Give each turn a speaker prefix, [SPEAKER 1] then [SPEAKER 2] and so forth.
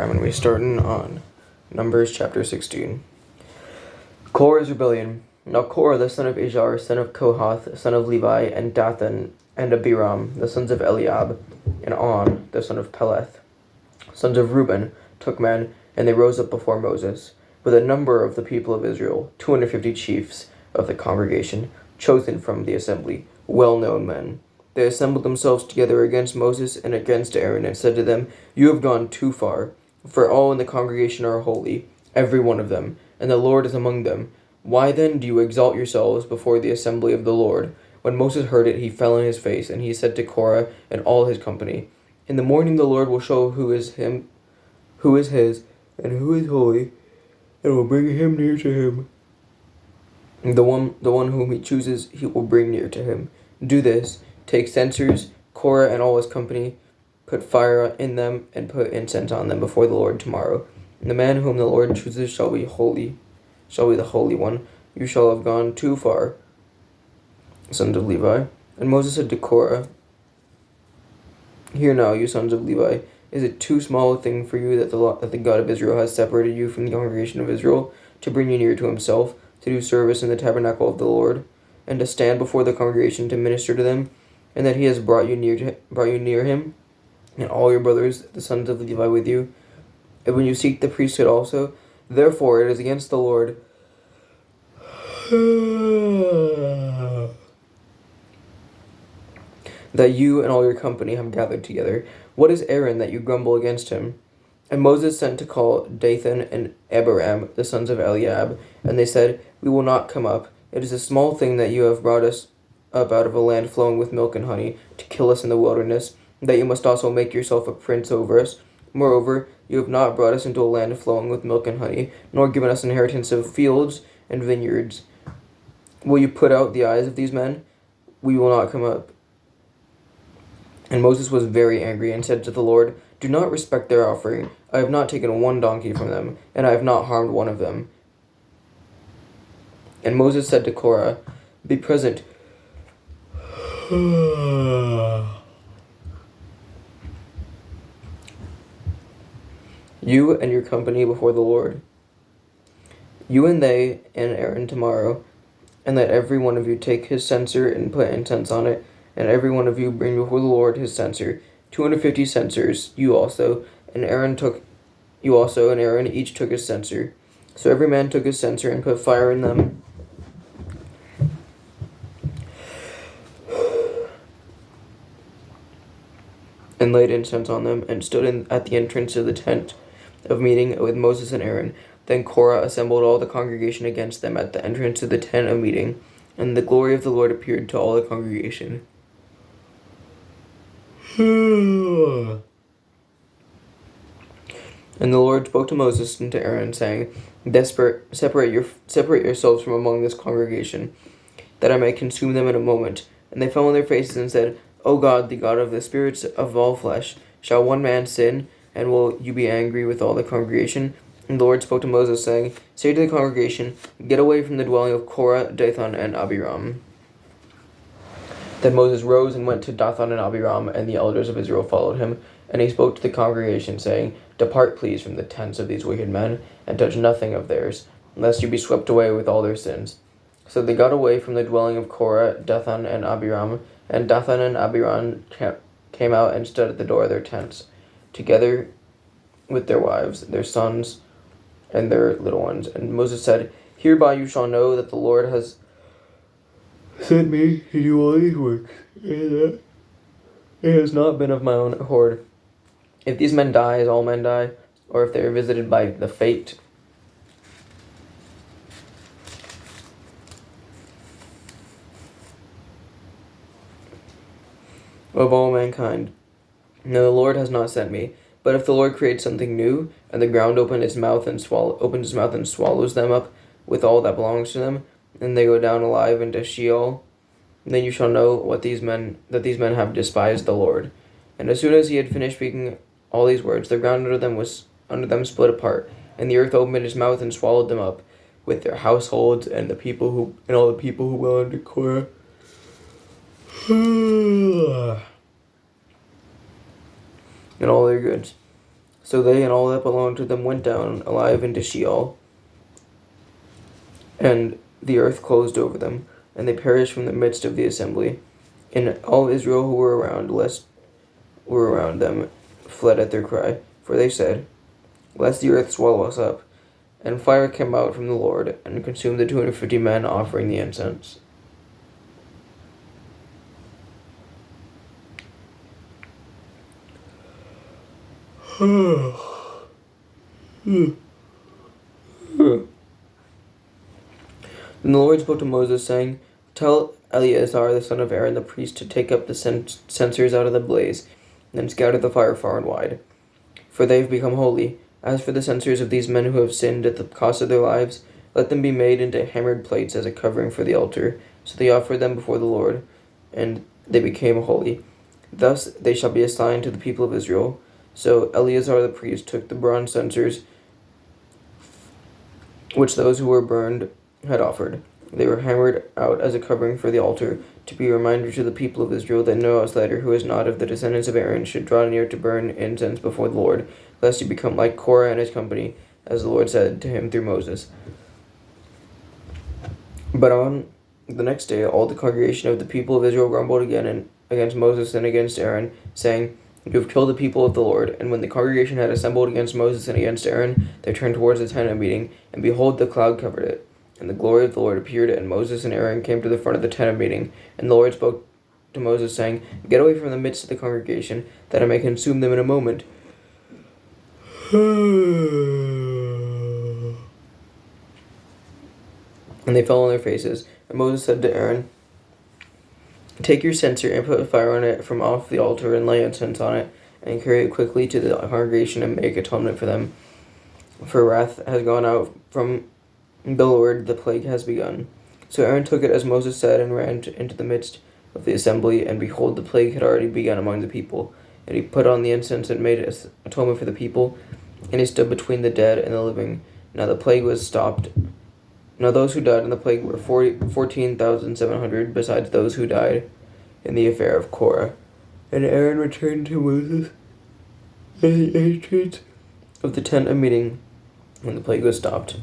[SPEAKER 1] I'm going to be starting on Numbers chapter 16. Korah's rebellion. Now Korah, the son of Izhar, son of Kohath, son of Levi, and Dathan, and Abiram, the sons of Eliab, and On, the son of Peleth, sons of Reuben, took men, and they rose up before Moses, with a number of the people of Israel, 250 chiefs of the congregation, chosen from the assembly, well-known men. They assembled themselves together against Moses and against Aaron, and said to them, "You have gone too far, for all in the congregation are holy, every one of them, and the Lord is among them. Why then do you exalt yourselves before the assembly of the Lord?" When Moses heard it, he fell on his face, and he said to Korah and all his company, "In the morning the Lord will show who is his, and who is holy, and will bring him near to him. The one whom he chooses, he will bring near to him. Do this: take censers, Korah and all his company, put fire in them, and put incense on them before the Lord tomorrow. And the man whom the Lord chooses shall be the holy one. You shall have gone too far, sons of Levi." And Moses said to Korah, "Hear now, you sons of Levi, is it too small a thing for you that the God of Israel has separated you from the congregation of Israel, to bring you near to himself, to do service in the tabernacle of the Lord, and to stand before the congregation to minister to them, and that he has brought you near him, and all your brothers, the sons of Levi, with you? And when you seek the priesthood also, therefore it is against the Lord that you and all your company have gathered together. What is Aaron that you grumble against him?" And Moses sent to call Dathan and Abiram, the sons of Eliab, and they said, "We will not come up. It is a small thing that you have brought us up out of a land flowing with milk and honey, to kill us in the wilderness, that you must also make yourself a prince over us. Moreover, you have not brought us into a land flowing with milk and honey, nor given us inheritance of fields and vineyards. Will you put out the eyes of these men? We will not come up." And Moses was very angry and said to the Lord, "Do not respect their offering. I have not taken one donkey from them, and I have not harmed one of them." And Moses said to Korah, "Be present." "You and your company before the Lord, you and they and Aaron tomorrow, and let every one of you take his censer and put incense on it, and every one of you bring before the Lord his censer, 250 censers, you also, and Aaron each took his censer. So every man took his censer and put fire in them, and laid incense on them, and stood at the entrance of the tent of meeting with Moses and Aaron. Then Korah assembled all the congregation against them at the entrance of the tent of meeting, and the glory of the Lord appeared to all the congregation. And the Lord spoke to Moses and to Aaron, saying, Separate yourselves from among this congregation, that I may consume them in a moment." And they fell on their faces and said, "O God, the God of the spirits of all flesh, shall one man sin, and will you be angry with all the congregation?" And the Lord spoke to Moses, saying, "Say to the congregation, get away from the dwelling of Korah, Dathan, and Abiram." Then Moses rose and went to Dathan and Abiram, and the elders of Israel followed him. And he spoke to the congregation, saying, "Depart, please, from the tents of these wicked men, and touch nothing of theirs, lest you be swept away with all their sins." So they got away from the dwelling of Korah, Dathan, and Abiram, and Dathan and Abiram came out and stood at the door of their tents, together with their wives, their sons, and their little ones. And Moses said, "Hereby you shall know that the Lord has sent me to do all these works, and that it has not been of my own accord. If these men die as all men die, or if they are visited by the fate of all mankind, no, the Lord has not sent me. But if the Lord creates something new, and the ground opens its mouth and swallows them up with all that belongs to them, and they go down alive into Sheol, then you shall know that these men have despised the Lord." And as soon as he had finished speaking all these words, the ground under them split apart, and the earth opened its mouth and swallowed them up, with their households and all the people who went under Korah. And all their goods. So they and all that belonged to them went down alive into Sheol, and the earth closed over them, and they perished from the midst of the assembly. And all Israel who were around them fled at their cry, for they said, "Lest the earth swallow us up." And fire came out from the Lord, and consumed the 250 men offering the incense. Then the Lord spoke to Moses, saying, "Tell Eleazar the son of Aaron the priest to take up the censers out of the blaze, and then scatter the fire far and wide. For they have become holy. As for the censers of these men who have sinned at the cost of their lives, let them be made into hammered plates as a covering for the altar." So they offered them before the Lord, and they became holy. Thus they shall be assigned to the people of Israel. So Eleazar the priest took the bronze censers which those who were burned had offered. They were hammered out as a covering for the altar, to be a reminder to the people of Israel that no outsider who is not of the descendants of Aaron should draw near to burn incense before the Lord, lest he become like Korah and his company, as the Lord said to him through Moses. But on the next day all the congregation of the people of Israel grumbled again against Moses and against Aaron, saying, "You have killed the people of the Lord." And when the congregation had assembled against Moses and against Aaron, they turned towards the tent of meeting, and behold, the cloud covered it. And the glory of the Lord appeared, and Moses and Aaron came to the front of the tent of meeting. And the Lord spoke to Moses, saying, "Get away from the midst of the congregation, that I may consume them in a moment." And they fell on their faces. And Moses said to Aaron, "Take your censer and put fire on it from off the altar, and lay incense on it, and carry it quickly to the congregation, and make atonement for them. For wrath has gone out from the Lord, the plague has begun." So Aaron took it as Moses said, and ran into the midst of the assembly, and behold, the plague had already begun among the people. And he put on the incense and made atonement for the people, and he stood between the dead and the living. Now the plague was stopped. Now those who died in the plague were 14,700, besides those who died in the affair of Korah. And Aaron returned to Moses at the entrance of the tent of meeting when the plague was stopped.